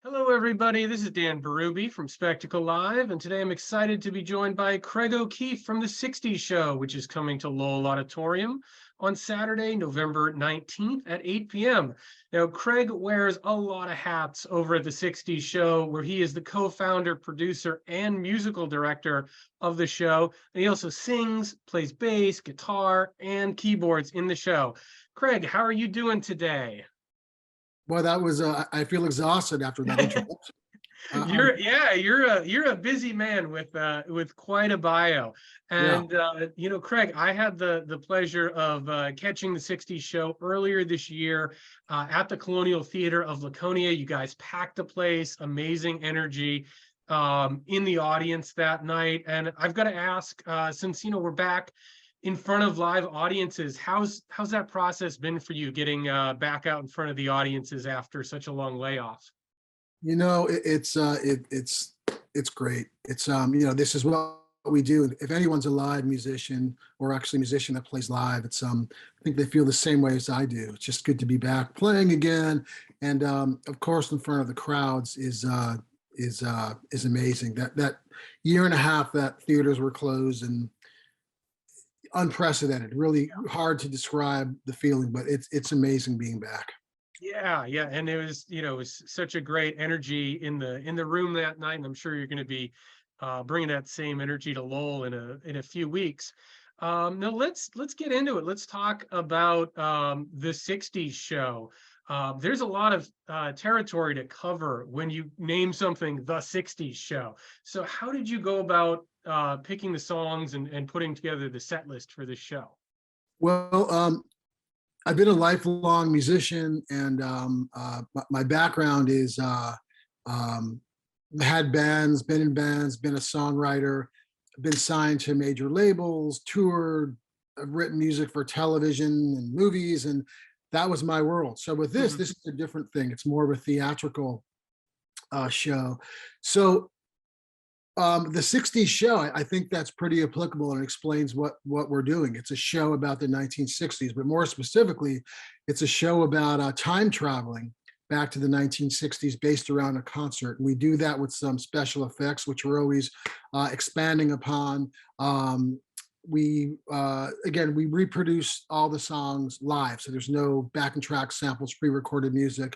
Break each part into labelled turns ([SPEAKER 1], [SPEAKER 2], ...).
[SPEAKER 1] Hello, everybody. This is Dan Berube from Spectacle Live, and today I'm excited to be joined by Craig O'Keefe from the 60s Show, which is coming to Lowell Auditorium on Saturday, November 19th at 8 p.m. Now, Craig wears a lot of hats over at the 60s Show, where he is the co-founder, producer, and musical director of the show. And he also sings, plays bass, guitar, and keyboards in the show. Craig, how are you doing today?
[SPEAKER 2] Well, that was, I feel exhausted after that introduction. I'm,
[SPEAKER 1] You're a busy man with quite a bio.
[SPEAKER 2] yeah,
[SPEAKER 1] And Craig, I had the pleasure of catching the 60s Show earlier this year at the Colonial Theater of Laconia. You guys packed the place, amazing energy in the audience that night. And I've got to ask, since we're back in front of live audiences, how's that process been for you, getting back out in front of the audiences after such a long layoff?
[SPEAKER 2] it's great. This is what we do. If anyone's a live musician or actually a musician that plays live, I think they feel the same way as I do. It's just good to be back playing again, and of course, in front of the crowds is amazing. That year and a half that theaters were closed and unprecedented, really hard to describe the feeling, but it's amazing being back.
[SPEAKER 1] Yeah, and it was such a great energy in the room that night, and I'm sure you're going to be bringing that same energy to Lowell in a few weeks. Now let's get into it. Let's talk about the 60s Show. There's a lot of territory to cover when you name something the 60s Show. So how did you go about picking the songs and putting together the set list for this show?
[SPEAKER 2] Well, I've been a lifelong musician, and my background is had bands, been in bands, been a songwriter, been signed to major labels, toured, I've written music for television and movies, and that was my world. So with this,
[SPEAKER 1] Mhm.
[SPEAKER 2] this is a different thing. It's more of a theatrical show. So the 60s Show, I think that's pretty applicable and explains what we're doing. It's a show about the 1960s, but more specifically, it's a show about time traveling back to the 1960s based around a concert. And we do that with some special effects, which we're always expanding upon. We reproduce all the songs live, so there's no backing track samples, pre-recorded music.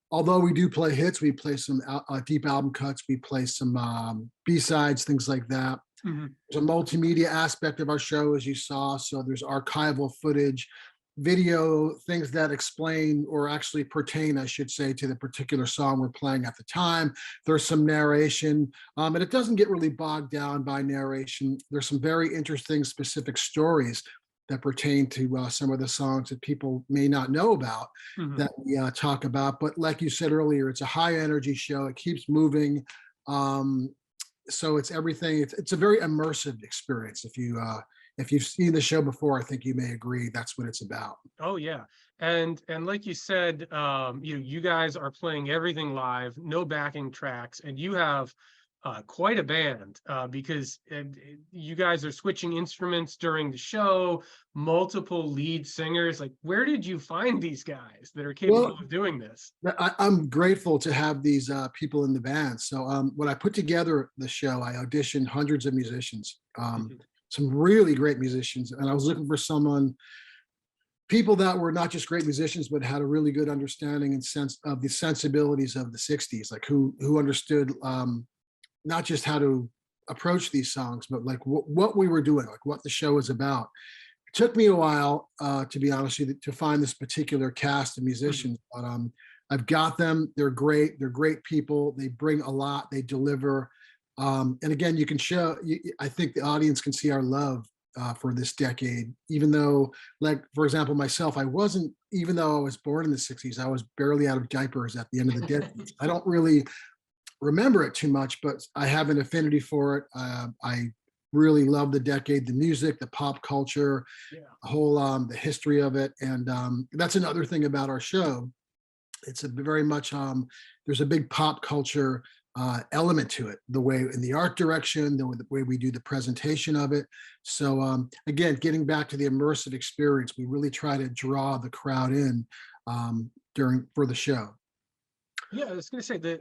[SPEAKER 2] Although we do play hits, we play some deep album cuts, we play some B-sides, things like that.
[SPEAKER 1] Mhm.
[SPEAKER 2] There's a multimedia aspect of our show, as you saw. So there's archival footage, video, things that explain or actually pertain, I should say, to the particular song we're playing at the time. There's some narration, and it doesn't get really bogged down by narration. There's some very interesting specific stories that pertain to some of the songs that people may not know about
[SPEAKER 1] Mhm.
[SPEAKER 2] that we talk about. But like you said earlier, it's a high energy show. It keeps moving. So it's everything. It's a very immersive experience. If you've seen the show before, I think you may agree that's what it's about.
[SPEAKER 1] Oh yeah. And like you said, you guys are playing everything live, no backing tracks, and you have quite a band because you guys are switching instruments during the show, multiple lead singers. Like, where did you find these guys that are capable
[SPEAKER 2] Well,
[SPEAKER 1] of doing this?
[SPEAKER 2] I'm grateful to have these people in the band. So when I put together the show, I auditioned hundreds of musicians,
[SPEAKER 1] Mhm.
[SPEAKER 2] some really great musicians, and I was looking for people that were not just great musicians, but had a really good understanding and sense of the sensibilities of the 60s, like who understood not just how to approach these songs, but like what we were doing, like what the show was about. It took me a while, to be honest with you, to find this particular cast of
[SPEAKER 1] Mhm.
[SPEAKER 2] musicians, but I've got them. They're great. They're great people. They bring a lot. They deliver. And again, you can show. I think the audience can see our love for this decade, even though, like for example, myself, I wasn't. Even though I was born in the '60s, I was barely out of diapers at the end of the decade. I don't really remember it too much, but I have an affinity for it. I really love the decade, the music, the pop culture,
[SPEAKER 1] Yeah.
[SPEAKER 2] the whole the history of it, and that's another thing about our show. It's a very much there's a big pop culture element to it, the way in the art direction, the way we do the presentation of it. So again, getting back to the immersive experience, we really try to draw the crowd in during for the show.
[SPEAKER 1] Yeah, I was gonna say the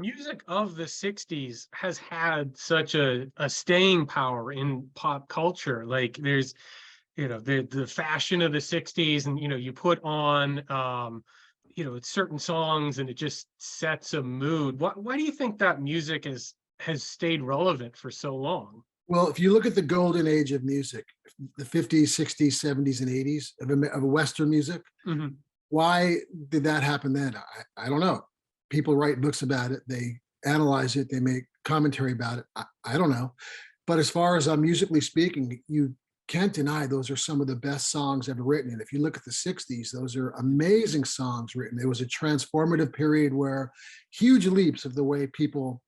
[SPEAKER 1] music of the 60s has had such a staying power in pop culture. Like there's, the fashion of the 60s, and you put on certain songs and it just sets a mood. Why do you think that music has stayed relevant for so long?
[SPEAKER 2] Well, if you look at the golden age of music, the 50s, 60s, 70s, and 80s of Western music,
[SPEAKER 1] Hmm.
[SPEAKER 2] why did that happen then? I don't know. People write books about it. They analyze it. They make commentary about it. I don't know. But as far as musically speaking, you can't deny those are some of the best songs ever written. And if you look at the 60s, those are amazing songs written. It was a transformative period where huge leaps of the way people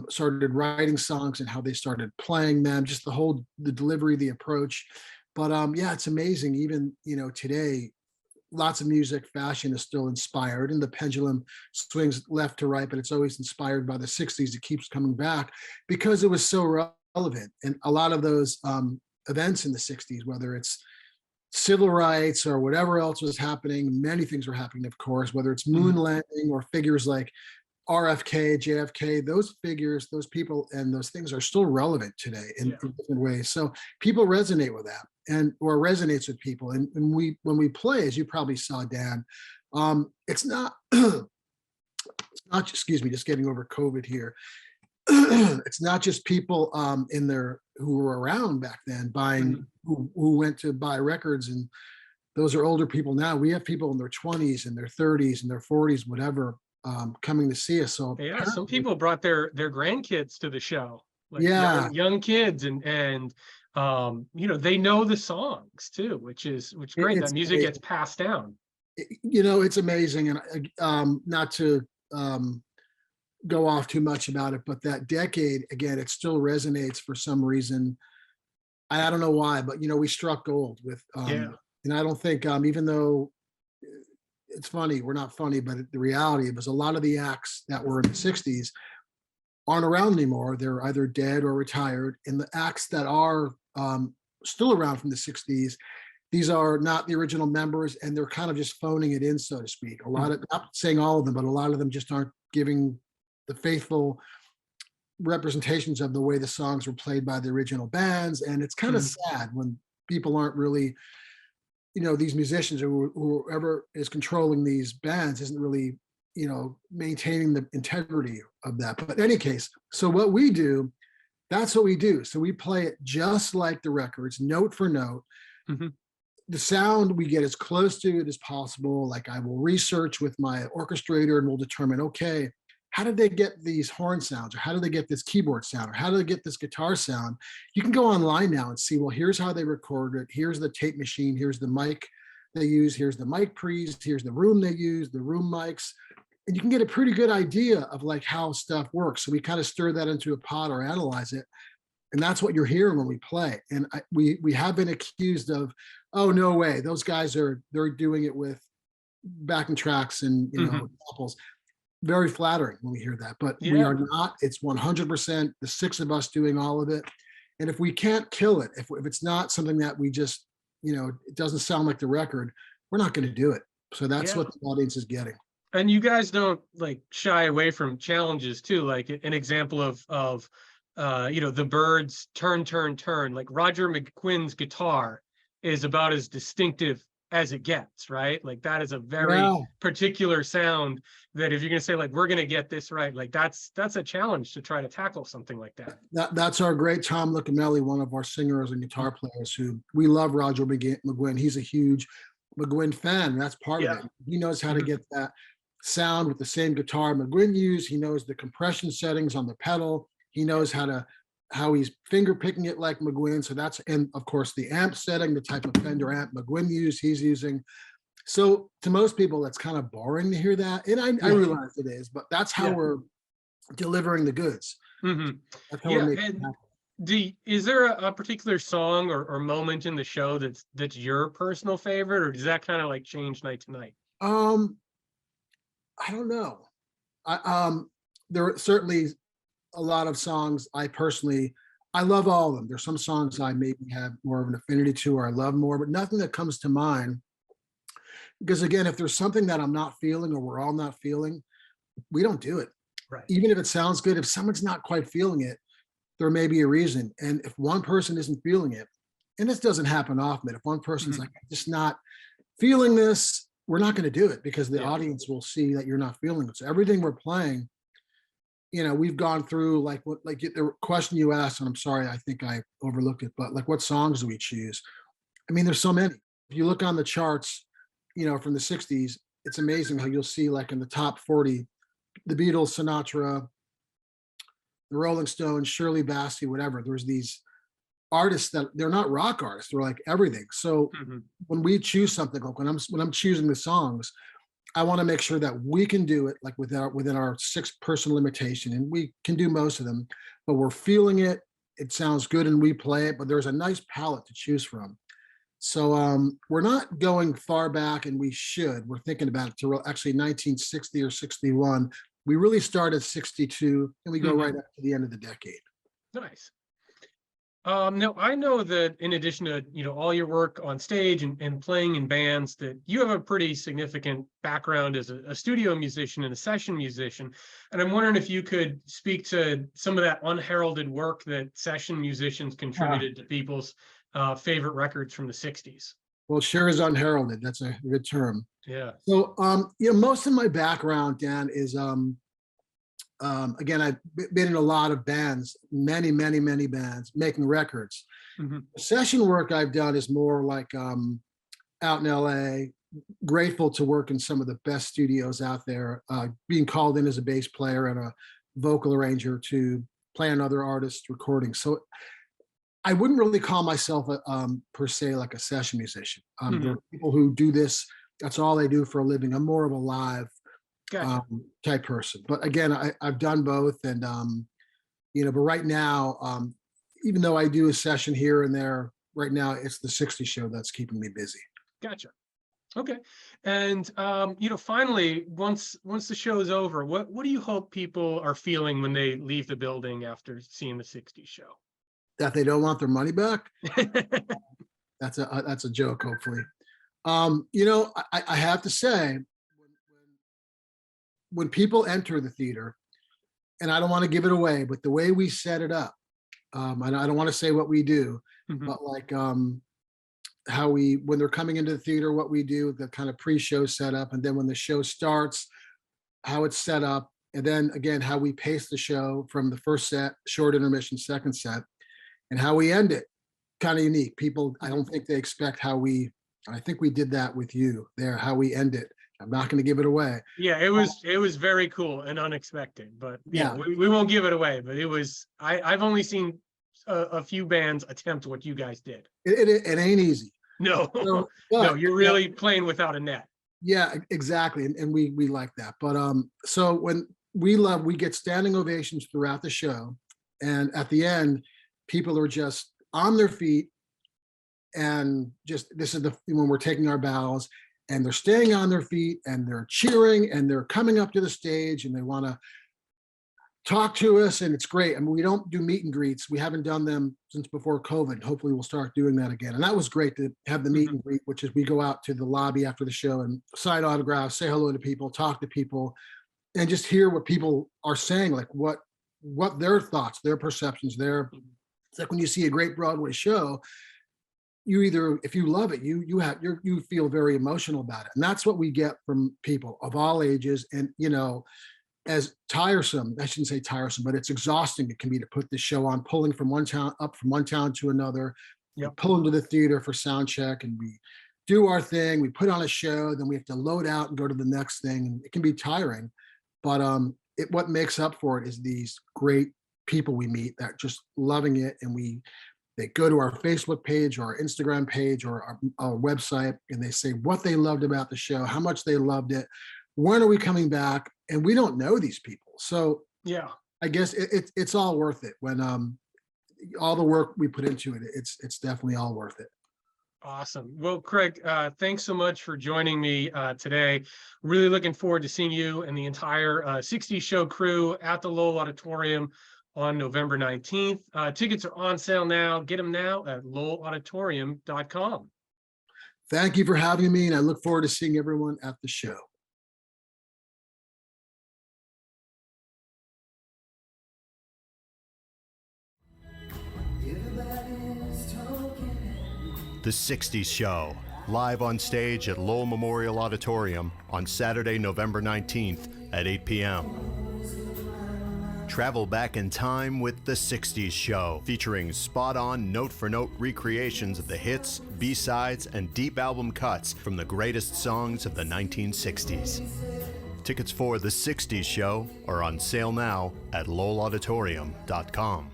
[SPEAKER 2] started writing songs and how they started playing them, just the delivery, the approach. But yeah, it's amazing. Even, today, lots of music, fashion is still inspired, and the pendulum swings left to right, but it's always inspired by the 60s. It keeps coming back because it was so relevant. And a lot of those events in the 60s, whether it's civil rights or whatever else was happening, many things were happening, of course, whether it's moon
[SPEAKER 1] Hmm.
[SPEAKER 2] landing or figures like RFK, JFK, those figures, those people, and those things are still relevant today
[SPEAKER 1] Yeah.
[SPEAKER 2] in different ways. So people resonate with that, and or resonates with people. And we when we play, as you probably saw, Dan, it's not it's not excuse me, just getting over COVID here. It's not just people in there who were around back then buying
[SPEAKER 1] Mhm.
[SPEAKER 2] who went to buy records, and those are older people now. We have people in their 20s and their 30s and their 40s, whatever, coming to see us. So
[SPEAKER 1] Yeah, some
[SPEAKER 2] apparently,
[SPEAKER 1] people brought their grandkids to the show, like
[SPEAKER 2] yeah,
[SPEAKER 1] young kids, and they know the songs too, which great. That
[SPEAKER 2] it's
[SPEAKER 1] music gets passed down.
[SPEAKER 2] it's amazing, and not to um, go off too much about it, but that decade again, it still resonates for some reason. I don't know why, but we struck gold with,
[SPEAKER 1] Yeah.
[SPEAKER 2] and I don't think, even though it's funny, we're not funny, but the reality was a lot of the acts that were in the 60s aren't around anymore. They're either dead or retired. And the acts that are still around from the 60s, these are not the original members, and they're kind of just phoning it in, so to speak. A lot
[SPEAKER 1] Mm.
[SPEAKER 2] of, not saying all of them, but a lot of them just aren't giving the faithful representations of the way the songs were played by the original bands. And it's kind of
[SPEAKER 1] Mhm.
[SPEAKER 2] sad when people aren't really, these musicians or whoever is controlling these bands isn't really, maintaining the integrity of that. But in any case, so what we do, that's what we do. So we play it just like the records, note for note.
[SPEAKER 1] Mhm.
[SPEAKER 2] The sound, we get as close to it as possible. Like I will research with my orchestrator and we'll determine, okay, how did they get these horn sounds, or how did they get this keyboard sound, or how did they get this guitar sound? You can go online now and see, well, here's how they recorded it. Here's the tape machine. Here's the mic they use. Here's the mic pre's. Here's the room they use, the room mics. And you can get a pretty good idea of like how stuff works. So we kind of stir that into a pot or analyze it, and that's what you're hearing when we play. And we have been accused of, oh no way, those guys they're doing it with backing tracks and
[SPEAKER 1] Mhm.
[SPEAKER 2] samples. Very flattering when we hear that, but we
[SPEAKER 1] Yeah.
[SPEAKER 2] are not. It's 100% the six of us doing all of it. And if we can't kill it, if it's not something that we just, it doesn't sound like the record, we're not going to do it. So that's
[SPEAKER 1] Yeah.
[SPEAKER 2] what the audience is getting.
[SPEAKER 1] And you guys don't like shy away from challenges too. Like an example of the Byrds' Turn, Turn, Turn. Like Roger McQuinn's guitar is about as distinctive as it gets, right? Like that is a very
[SPEAKER 2] Yeah,
[SPEAKER 1] particular sound that if you're gonna say like we're gonna get this right, like that's a challenge to try to tackle something like that.
[SPEAKER 2] that's our great Tom Lucamelli, one of our singers and guitar players who we love. Roger McGuinn. He's a huge McGuinn fan. That's part of
[SPEAKER 1] Yeah.
[SPEAKER 2] it. He knows how to
[SPEAKER 1] Mhm.
[SPEAKER 2] get that sound with the same guitar McGuinn used. He knows the compression settings on the pedal. He knows how he's finger picking it like McGuinn. So that's, and of course the amp setting, the type of Fender amp McGuinn used, he's using. So to most people, that's kind of boring to hear that, and I
[SPEAKER 1] Yeah.
[SPEAKER 2] realize it is, but that's how
[SPEAKER 1] Yeah.
[SPEAKER 2] we're delivering the goods.
[SPEAKER 1] Hmm.
[SPEAKER 2] That's how we're
[SPEAKER 1] Yeah.
[SPEAKER 2] making it
[SPEAKER 1] And
[SPEAKER 2] happen.
[SPEAKER 1] is there a particular song or moment in the show that's your personal favorite, or does that kind of like change night to night?
[SPEAKER 2] Um, I don't know. I, there are certainly a lot of songs I love all of them. There's some songs I maybe have more of an affinity to or I love more, but nothing that comes to mind. Because again, if there's something that I'm not feeling or we're all not feeling, we don't do it.
[SPEAKER 1] Right.
[SPEAKER 2] Even if it sounds good, if someone's not quite feeling it, there may be a reason. And if one person isn't feeling it, and this doesn't happen often, but if one person's
[SPEAKER 1] Mhm.
[SPEAKER 2] like, just not feeling this, we're not going to do it because the
[SPEAKER 1] Yeah.
[SPEAKER 2] audience will see that you're not feeling it. So everything we're playing, we've gone through like the question you asked, and I'm sorry, I think I overlooked it, but like what songs do we choose? I mean, there's so many. If you look on the charts, from the 60s, it's amazing how you'll see like in the top 40, the Beatles, Sinatra, the Rolling Stones, Shirley Bassey, whatever. There's these artists that they're not rock artists, they're like everything. So
[SPEAKER 1] Mhm.
[SPEAKER 2] when we choose something, like when I'm choosing the songs, I want to make sure that we can do it like within our 6-person limitation, and we can do most of them, but we're feeling it. It sounds good, and we play it. But there's a nice palette to choose from. So we're not going far back, and we should. We're thinking about it to actually 1960 or 61. We really start at 62, and we go
[SPEAKER 1] Mhm.
[SPEAKER 2] right up to the end of the decade.
[SPEAKER 1] Nice. Now I know that in addition to, all your work on stage and playing in bands, that you have a pretty significant background as a studio musician and a session musician. And I'm wondering if you could speak to some of that unheralded work that session musicians contributed to people's favorite records from the 60s.
[SPEAKER 2] Well, sure is unheralded. That's a good term.
[SPEAKER 1] Yeah.
[SPEAKER 2] So, most of my background, Dan, is again, I've been in a lot of bands, many, many, many bands, making records.
[SPEAKER 1] Mhm.
[SPEAKER 2] The session work I've done is more like out in LA. Grateful to work in some of the best studios out there. Being called in as a bass player and a vocal arranger to play on other artists' recordings. So I wouldn't really call myself per se like a session musician. There
[SPEAKER 1] Mhm.
[SPEAKER 2] are people who do this. That's all they do for a living. I'm more of a live
[SPEAKER 1] Gotcha.
[SPEAKER 2] type person. But again, I've done both, and but right now, even though I do a session here and there, right now it's the 60 show that's keeping me busy.
[SPEAKER 1] Gotcha. Okay. And finally, once the show is over, what do you hope people are feeling when they leave the building after seeing the 60s show?
[SPEAKER 2] That they don't want their money back. That's a joke, hopefully. I have to say, when people enter the theater, and I don't want to give it away, but the way we set it up, and I don't want to say what we do,
[SPEAKER 1] Mhm.
[SPEAKER 2] but like how when they're coming into the theater, what we do, the kind of pre-show setup, and then when the show starts, how it's set up, and then again how we pace the show from the first set, short intermission, second set, and how we end it. Kind of unique. People, I don't think they expect how we. I think we did that with you there. How we end it. I'm not going to give it away.
[SPEAKER 1] Yeah, it was very cool and unexpected, but yeah,
[SPEAKER 2] Yeah,
[SPEAKER 1] we won't give it away. But I've only seen a few bands attempt what you guys did.
[SPEAKER 2] it ain't easy.
[SPEAKER 1] No,
[SPEAKER 2] So,
[SPEAKER 1] no,
[SPEAKER 2] but
[SPEAKER 1] you're really playing without a net.
[SPEAKER 2] yeah, exactly, and we like that. But so when we get standing ovations throughout the show, and at the end, people are just on their feet, and just this is the when we're taking our bows, and they're staying on their feet, and they're cheering, and they're coming up to the stage, and they want to talk to us, and it's great. I mean, we don't do meet and greets. We haven't done them since before COVID. Hopefully, we'll start doing that again. And that was great to have the meet
[SPEAKER 1] Mhm.
[SPEAKER 2] and greet, which is we go out to the lobby after the show and sign autographs, say hello to people, talk to people, and just hear what people are saying, like what their thoughts, their perceptions, their. It's like when you see a great Broadway show, you either, if you love it, you feel very emotional about it, and that's what we get from people of all ages, and as tiresome, I shouldn't say tiresome, but it's exhausting it can be to put this show on, pulling from one town to another. We
[SPEAKER 1] Yep.
[SPEAKER 2] pull into the theater for sound check, and we do our thing. We put on a show, then we have to load out and go to the next thing, and it can be tiring. But what makes up for it is these great people we meet that just loving it, and they go to our Facebook page or our Instagram page or our website, and they say what they loved about the show, how much they loved it, when are we coming back, and we don't know these people. So
[SPEAKER 1] Yeah.
[SPEAKER 2] I guess it's all worth it when all the work we put into it. It's definitely all worth it.
[SPEAKER 1] Awesome. Well, Craig, thanks so much for joining me today. Really looking forward to seeing you and the entire 60 show crew at the Lowell Auditorium on November 19th. Tickets are on sale now. Get them now at lowellauditorium.com.
[SPEAKER 2] Thank you for having me, and I look forward to seeing everyone at the show.
[SPEAKER 3] The 60's Show, live on stage at Lowell Memorial Auditorium on Saturday, November 19th at 8 p.m. Travel back in time with The 60's Show, featuring spot-on, note-for-note recreations of the hits, B-sides, and deep album cuts from the greatest songs of the 1960s. Tickets for The 60's Show are on sale now at lowellauditorium.com.